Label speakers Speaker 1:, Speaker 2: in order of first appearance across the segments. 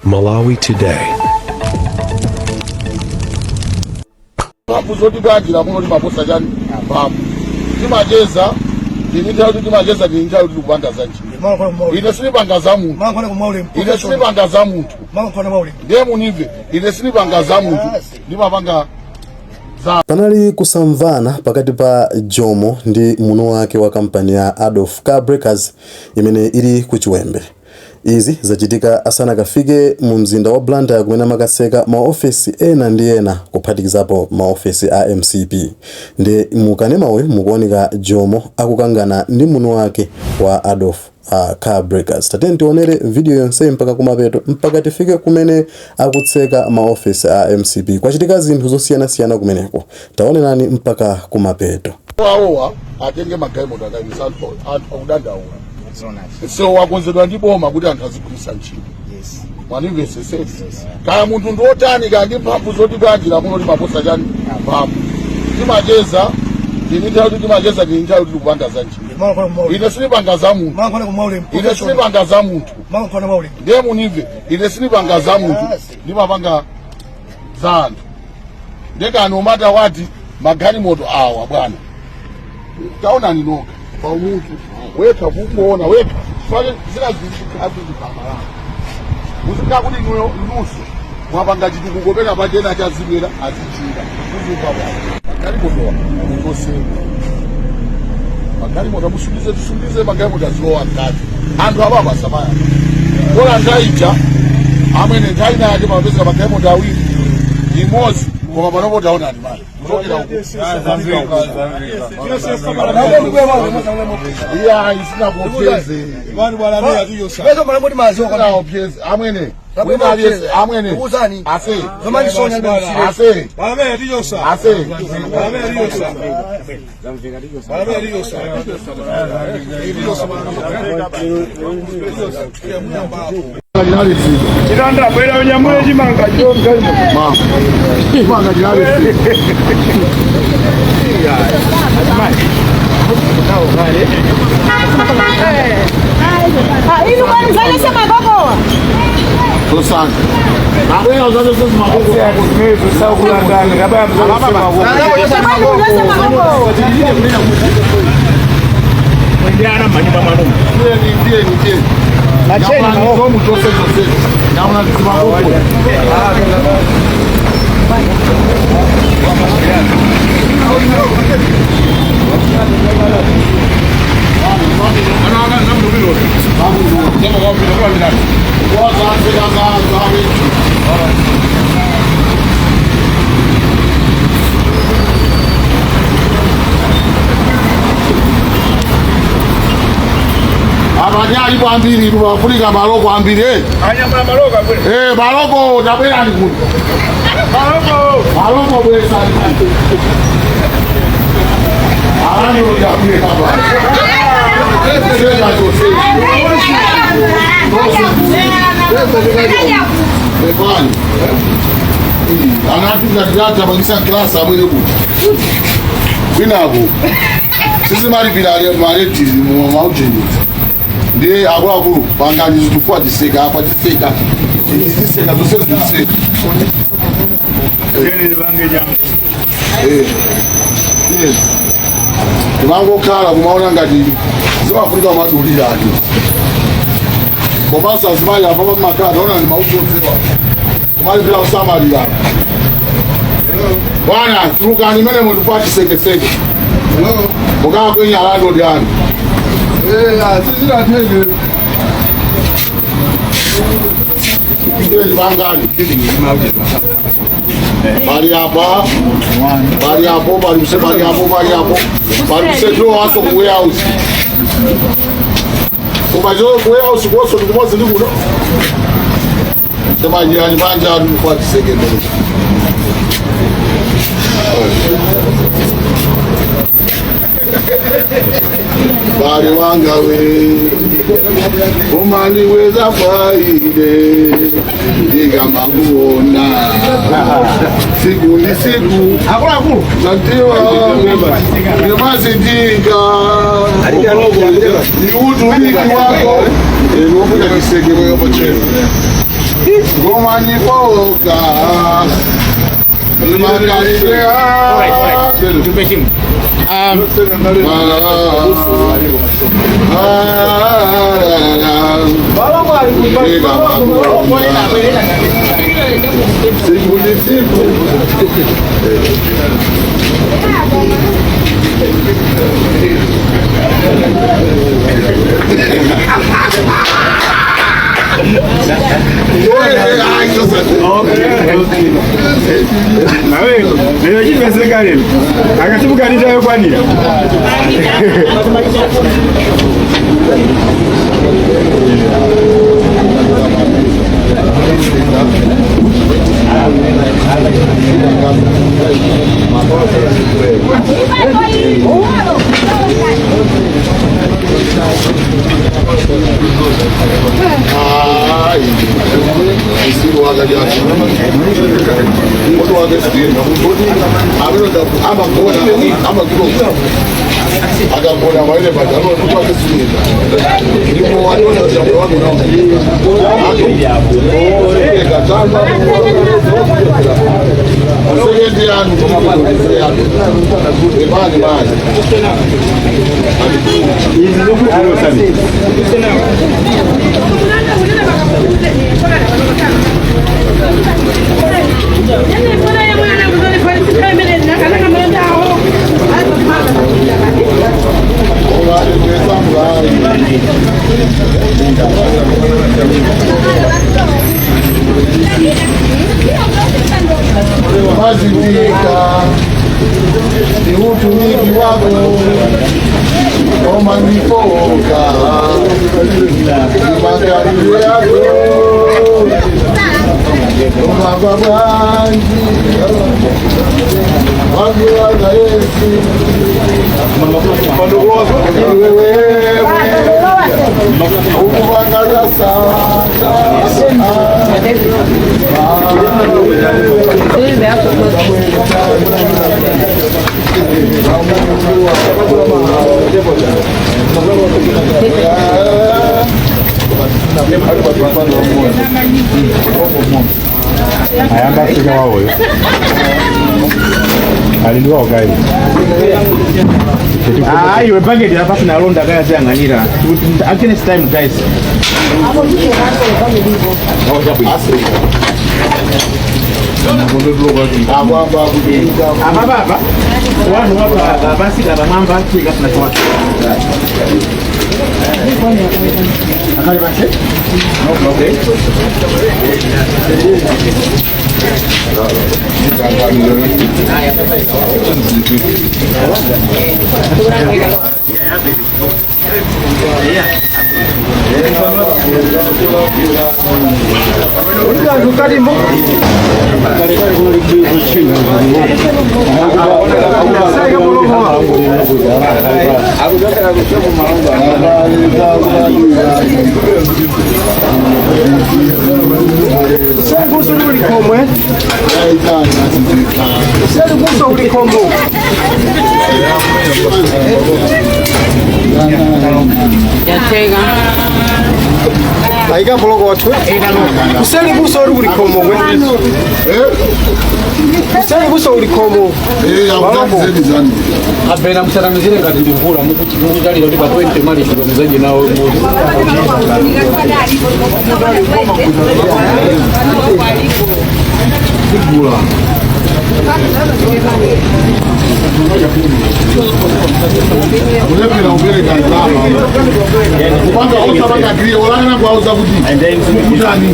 Speaker 1: Malawi Today.
Speaker 2: Panali kusamvana pakati pa Jomo ndi muno wake wa kampani ya Adolf Car Breakers imene ili ku Chiwembe. Izi zachitika asana kafike mu mzinda wa Blantyre kumene makaseka maofesi ena ndi ena kuphatikizapo maofesi a MCP. Ndi mukanemawe mukuoneka Jomo akukangana ndi muno wake wa Adolf Car Breakers. Tateni tionere video yonse mpaka kumapeto mpaka tifike kumene akutseka maofesi a MCP. Kwachitika zinthu zosiyana kumeneko. Taonenani mpaka kumapeto.
Speaker 3: Atenge magaimo ndakaisanto akudandaula. So wakonzedwa Ndipo makuti anthu azigulisa ntchito. Yes. Manivesese. Kaya munthu ndotani kandi mphamvu zoti bwanjira muno ndi maposa chani mphamvu. Timacheza timacheza kuti kupanga za ntchito. Ine silipanga za munthu. Ine silipanga za munthu. Ndiye munive. Ine silipanga za munthu. Ndimapanga za anthu. Ndeka no matter what magani moto awa bwana. Taona ninoka. Kwa umuntu weka kukuona weka swali zina zikhathi zikamala uzika kuti nusu mwapanga chitukukopera pachena chazibera azichira kuzuka bwana magari moto ngose magari moto musubize magari moto azilowa ngati anthu ababa samaya kola ndaija amene ndaina yake mapesa magari moto awiri imozi koma panopo taona ni mali kutokera huko iya isina kuopyeze vanhu bwana atiyo sana wezo mara moti mazo kana opyeze amwene wena aliyese amwene uzani ase zamani sonya bwana ase bwana atiyo sana ase bwana atiyo sana bwana atiyo sana
Speaker 4: Chitandra bwera unyamwe chimanga chonga
Speaker 3: mama chimanga chale
Speaker 5: inu kwani zalesa magogo
Speaker 3: tosana nabwera uzazo sasa magogo
Speaker 4: yako zimezo sawa kulandana ngaba magogo mwendiana manyumba manu
Speaker 3: ndiye
Speaker 4: acheni magogo
Speaker 3: mutose naona magogo abanyali kwambiri lubafunika maloko ambiri
Speaker 4: anyamula maloko bwe
Speaker 3: maloko tabwera ndi kuti maloko bwe sali arani ujabule kaba anatuka bagisa klasa amwene kuti kwinako sisi mali pilale maleti mu maujenizi ndiye akulu pangani zitufuwa tiseka apa tiseka tiseka zose tiseka yes timangokhala kumaona ngati zimafunika madulira ati komasa zimali apa pamakhala taona ni mautozewa kumali vila usamalira bwana tulukani mene mutufuwa tisekeseke mukaa kwenye alando diani sisi natenge kideli bangani bali hapa bali mseto aso ku warehouse kumajo ku warehouse koso ndikumozi ndikuno sema jirani banja ndikufuata second bali wangawe umaliweza faide ndigamanguna siku ni siku natiwa nimazidinga ni utu wiki wako Goma nipoka. Zachitika, ni utumishi wako, kama nipoka, magari yako, kama babanji, wakiwaza Yesu, wewe, ukuangaza sana.
Speaker 1: Ayamba sika wao yo. Alindwa okai.
Speaker 4: Iwe packet hapa tunalonda kaya zianganira. Actually it's time guys. Amababa wanu wapa basi kama mamba kika tunatoa. Akali basi? No problem.
Speaker 1: Aiga blogo watu. Usali buso uri komo we. Usali buso uri komo.
Speaker 3: Yabuze bizani.
Speaker 1: Abena msana mzile ngati ndivula muku chikuru jali ndi pa 20 mali kilo mzaji nao. Kibula.
Speaker 3: Ulepela ubele kazama. Kwanza usabaka krio olana kwa uzabuti. Kutani.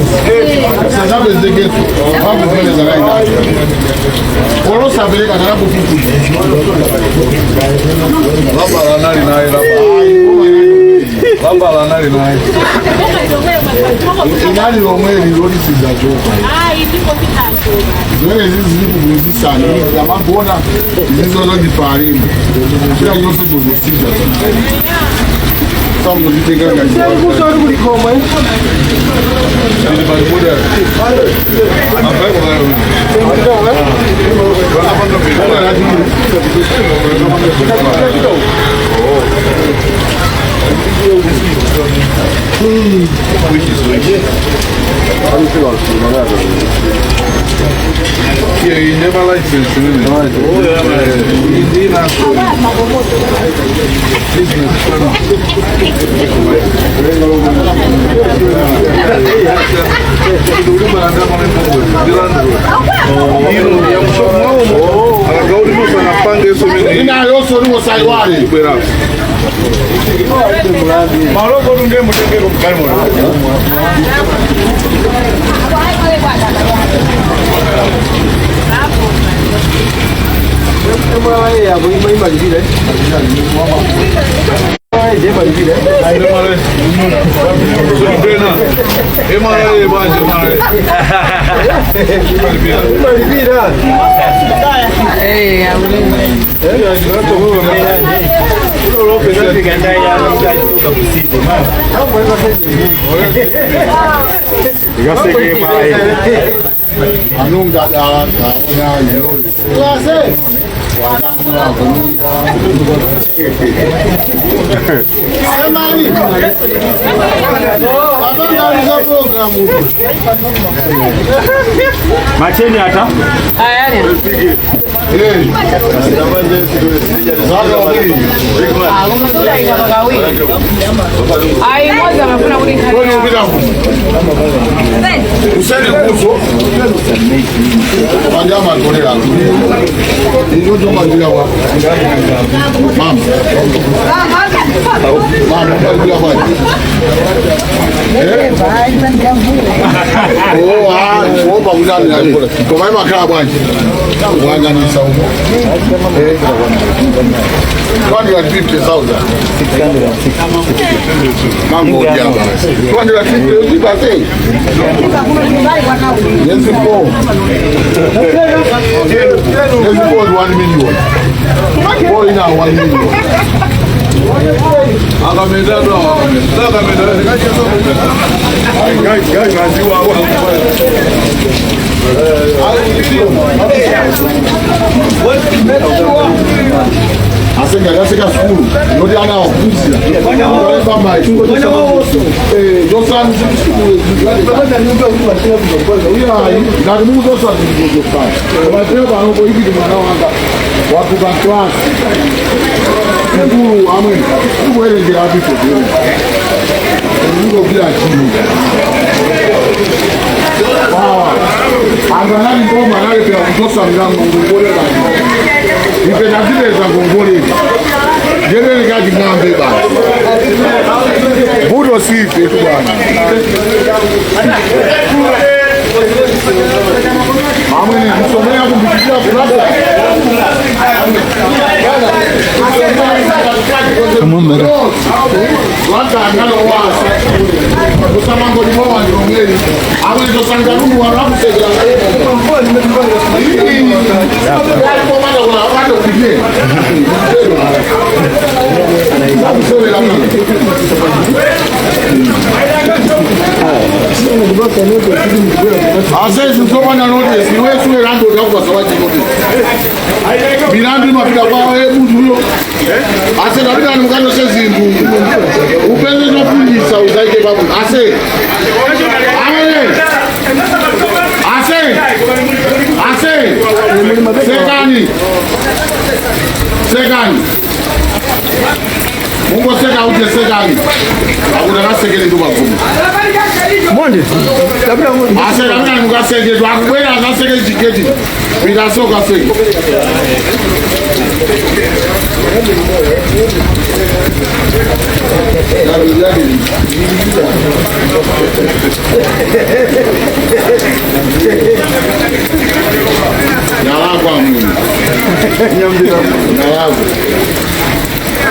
Speaker 3: Sasa bezegetu. Babu vele za rai. Olo sabele kana kufuku. Baba la nali naye baba la nali naye. Inali lomweli lodi sizachoka.
Speaker 5: Ndipo kitanto.
Speaker 3: Zile hizi sana. Kama bona hizo ndo difarini. Kila mtu tuzisija. Sasa mtitega gani?
Speaker 1: Buso uri komo.
Speaker 3: Ni barbuda. Ambaye Yeah, you never license.
Speaker 4: Macheni hata?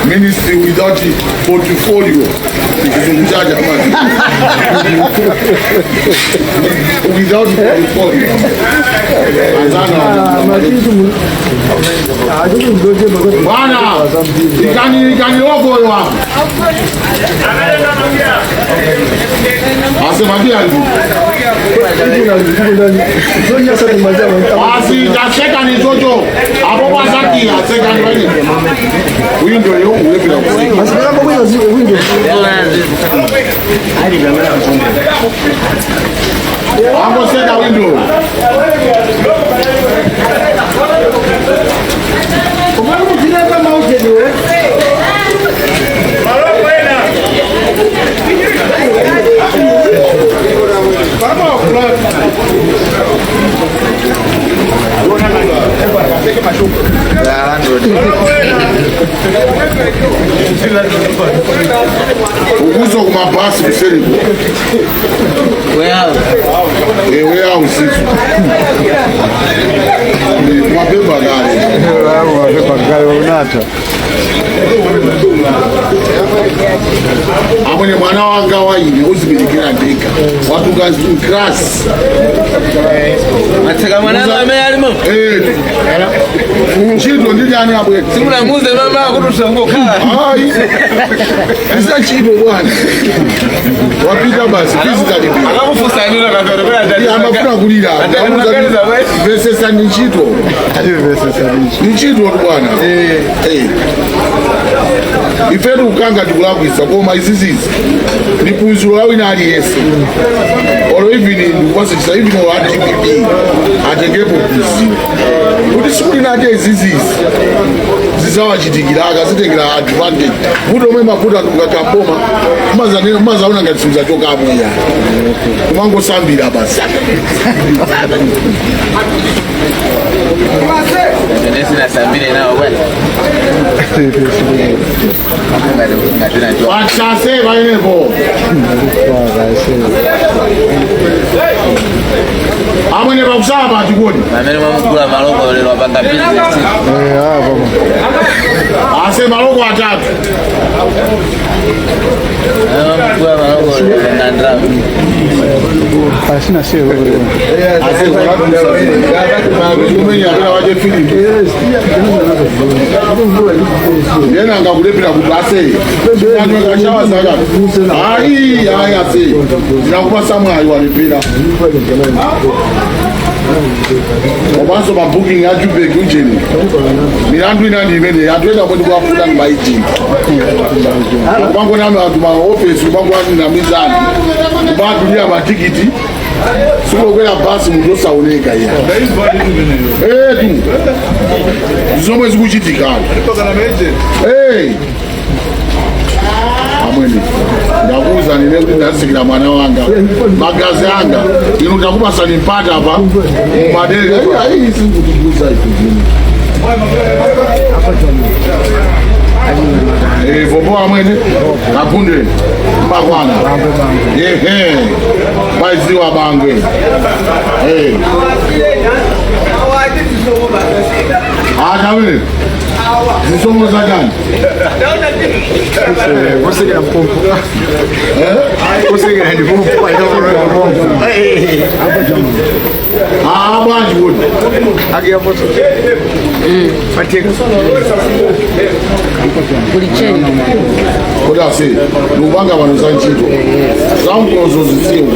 Speaker 3: Ministry without the portfolio. Without the portfolio. Bwana, ikanirogoa. Asemaje alibu? Basi taseka ni jojo. Hapo kwa Zachitika aseka ni wewe. Window yo ulepela kusika. Asika kwa window. I'm going to set the window. Ukuzo kumabhasi kuseli warehouse mapemba gari unata amene mwana wanga waine uzibilikira ndeka watu gazi class
Speaker 6: ataka mwana amene alimo
Speaker 3: chito ndili ani abwe
Speaker 6: sikula muze mama akutusango khala
Speaker 3: ai isa chito bwana wapita basi physically
Speaker 6: akamufusanira kakatokera ndali
Speaker 3: amafuna kulira versus ni chito ni chito bwana ifetu ukanga tikulakwisa koma izizizi ni punzuro lawo ina aliyese olo even ndikwasisa even olo ATPP atengepo kuziwa kuti sikuli nate izizizi zizawachitikira akazitengera advantage kuti omwe mafuta tukakamboma mazaona ngati siuza chokamweya kumangosambira basi Wachase vainepo amwene pakusaba atikoni
Speaker 6: amene mamukula maloko lero apanga business
Speaker 3: ase maloko atatu
Speaker 6: mamukula maloko lero nandra
Speaker 4: asina sio
Speaker 3: ase Kumumenya apena waje feeling yena ngakulepera kuti ase anwe kashawa zaka ai ase ndinakupasa mwayi walepera obanso ba booking ya Jubek unjeni milandu inani imene atoenda kuti kwafuta ngbaiti kubango nami atu ma office kubango na mizani kubatu ya matikiti suko kwela basi mutu osaoneka ya tu zomwe zikuchitika amwene ndakuza nine kuti ndasikira mwana wanga magazi anga ino takubasa nimpata apa mumadere ai sikutikuza ikuzini vopo amwene kakunde mbakwana baiziwa bangwe akawele zisomo za gani
Speaker 4: kusikira mpompo kusikira ndi mpompo
Speaker 3: bwanji kuti
Speaker 4: agia moto fatika
Speaker 5: Kulicheni.
Speaker 3: kuti ase ndikupanga vanhu za ntchito zamkozo zitsiwo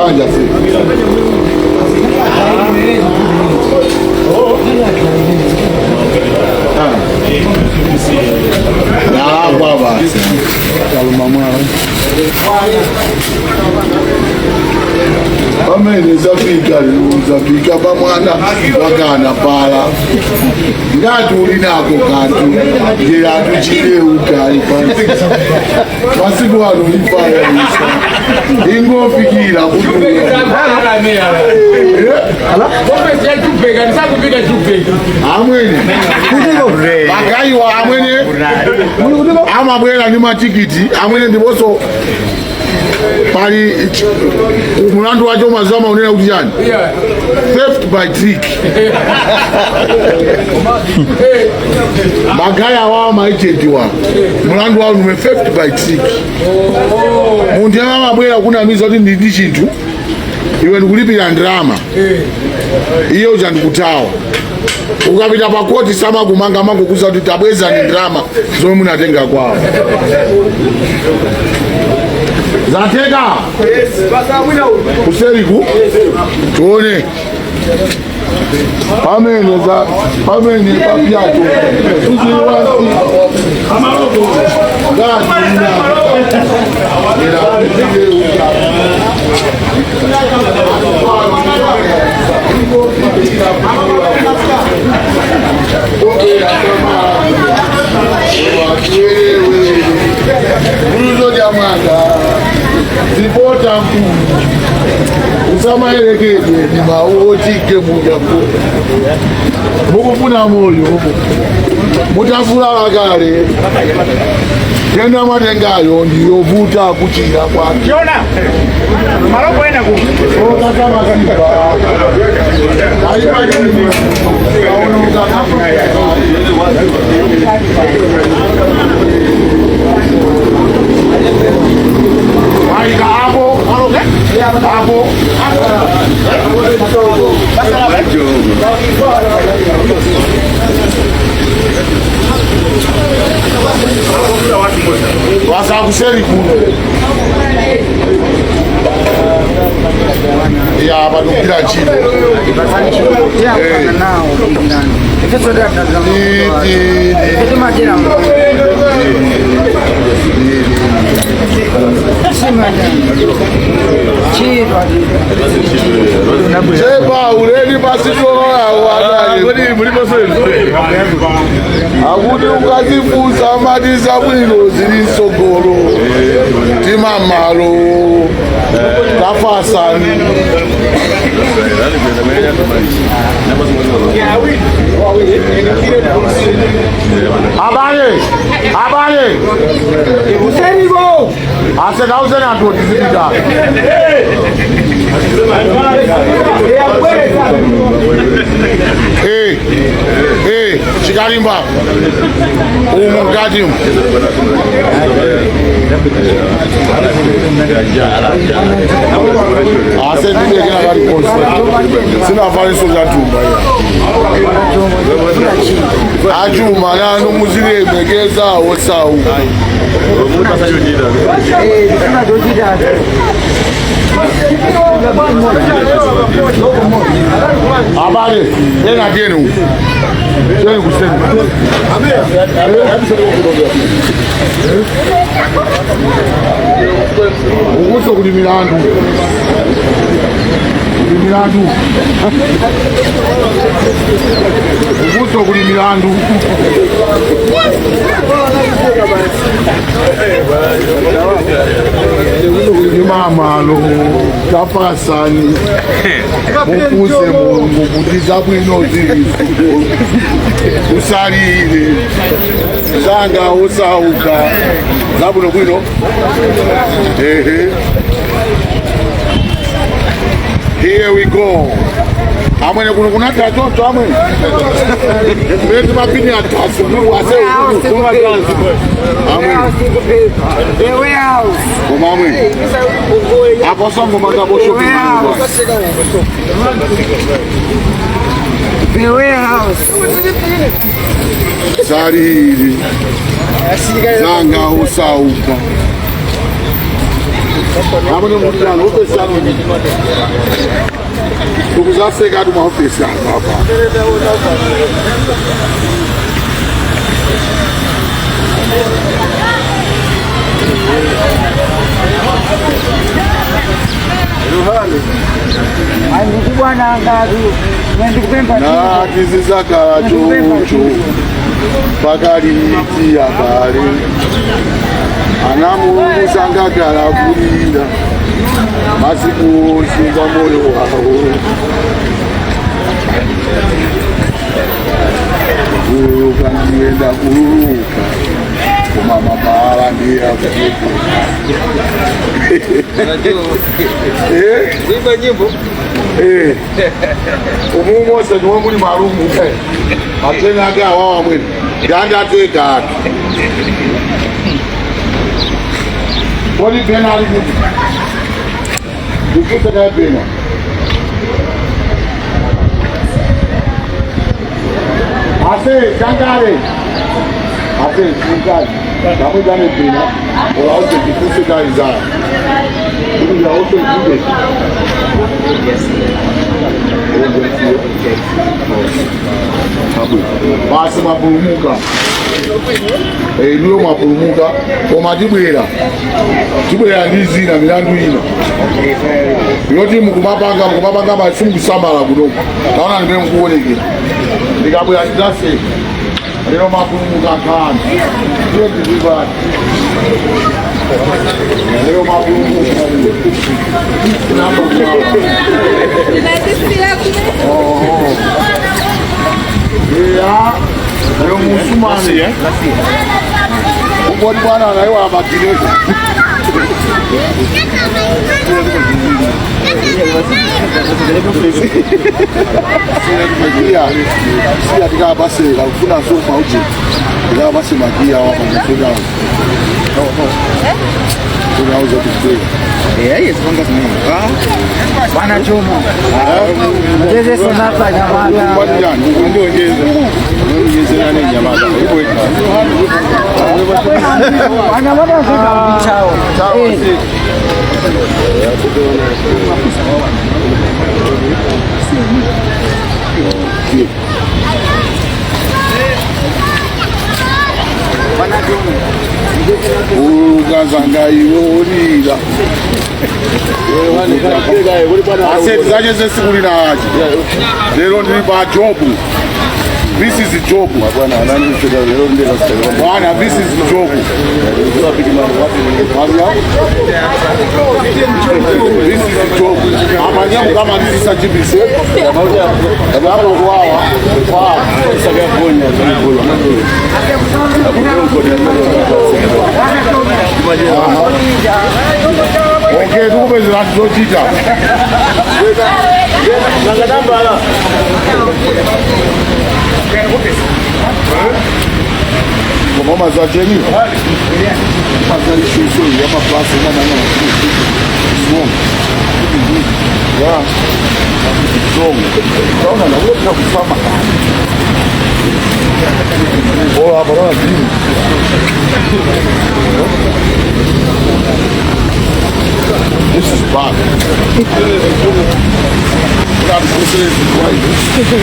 Speaker 3: kanja se nakwa basi pamene zafika pamwana wakana pala ngati uli nako kanthu ngera atuchileuka masiku ano lipayalisa ingofikira amwene magayiwa amwene amabwera ndi matikiti amwene ndiponso pali mulandu wacho mazama unena kuti chani theft by trick magaya wawo maagent wawo mulandu wawo nume theft by trick munthu amabwera kunamiza kuti ndindi chinthu iwe ndikulipira ndrama iyo chandikutawa ukapita pakoti samakumanga mangokuza kuti tabweza ni ndrama zomwe munatenga kwawo zateka kuseriku tuone pamene papyato tuziwasi gati Bruno Diamanda, Ndipo Usama elekeke ni maotike mujapo. Mukufuna moyo. Mutafula kale. Kenda matengayo ndiyovuta kuchira kwake.
Speaker 4: Jona. Maroko enda ku.
Speaker 3: Kama kanipa. Aika hapo, hapo. Wasa kuseri kuno. Ya bado kila chini. Cheba uleni basi akuti ukazifusa matiza bwino zili sogolo timamalo tafasani Abaye usenigo aseka usena ndo Tiziti chikalimba umukati asendibekela kali konse sinafaniso chatumba achuma nanu muzilembekeza osau Abale, tena tienu. Tienu kusema. Uguso kulimilandu. Kulimilandu. Uguso kulimilandu. Mama lo tafasani mukuse Mungu kutiza bwino zili usalile zanga usauka zabuno bwino here we go amwene kuno kuna tatoto amwene mbeti mapini atasu wase
Speaker 5: The warehouse.
Speaker 3: Kumamwe. Hapo songo makabosho
Speaker 5: The warehouse.
Speaker 3: Sarili. Zanga usauka. Amune mutano opesa ni. Tukuzase kadu maofisa hapa. Na tizizaka chuchu pakali miti ya kale anamu musangagala kulira masiku sinza moyo wao uyo kandienda kururuka kumama mahala ndiye akutuku
Speaker 6: Zimba nyimbo
Speaker 3: umumose niwe muli malumu atena aga wawa mwini ganda teka hatu wali pena alikuti dukute kaya pena ase kankare ase sinkari kamu gane pena ola ose dukute kaya izara ini ya ose dukute basi mapurumuka Niyo mapulumuka koma tibwera ndizi na milandu ina yoti mukubapanga masimu kusambala kudogo taona ndiye mkuonekera ndikabwera ndase lero mapulumuka kana ndiyo ndibali lero mapulumuka leo musumani ubodi bwana anaiwa makineko Sia tika basi kuna sofa uji. Tika basi magia hapa mfuga. Kuna uzo kidogo.
Speaker 4: Yes, panga sini. Bana Jomo.
Speaker 5: Jeze sonata nyamata.
Speaker 3: Bwana jani, ndio ongeza. Ongeza nani nyamata. Ipo ita.
Speaker 5: Ana bana sasa chao.
Speaker 3: Chao. Ugazanga iwonira aseti zache zesikuli na aji lero ndiri pa jobu. This is the job. Bwana, this is the job. This is the job. Amanyamu kama nisi sajibisi. Hapo wawa. Okay, tuko bezala Zachitika. Nangadambala. Mama Zachitika. Mazali shuso ya maplasi mama mama. Swong. Ya. Swong. Taona na wewe tunakufama. Oh, hapa na timu. This is bad. Not considered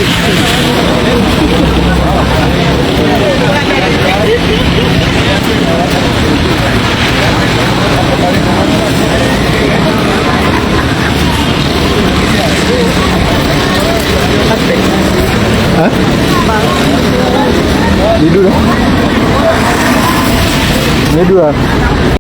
Speaker 2: Ni dua.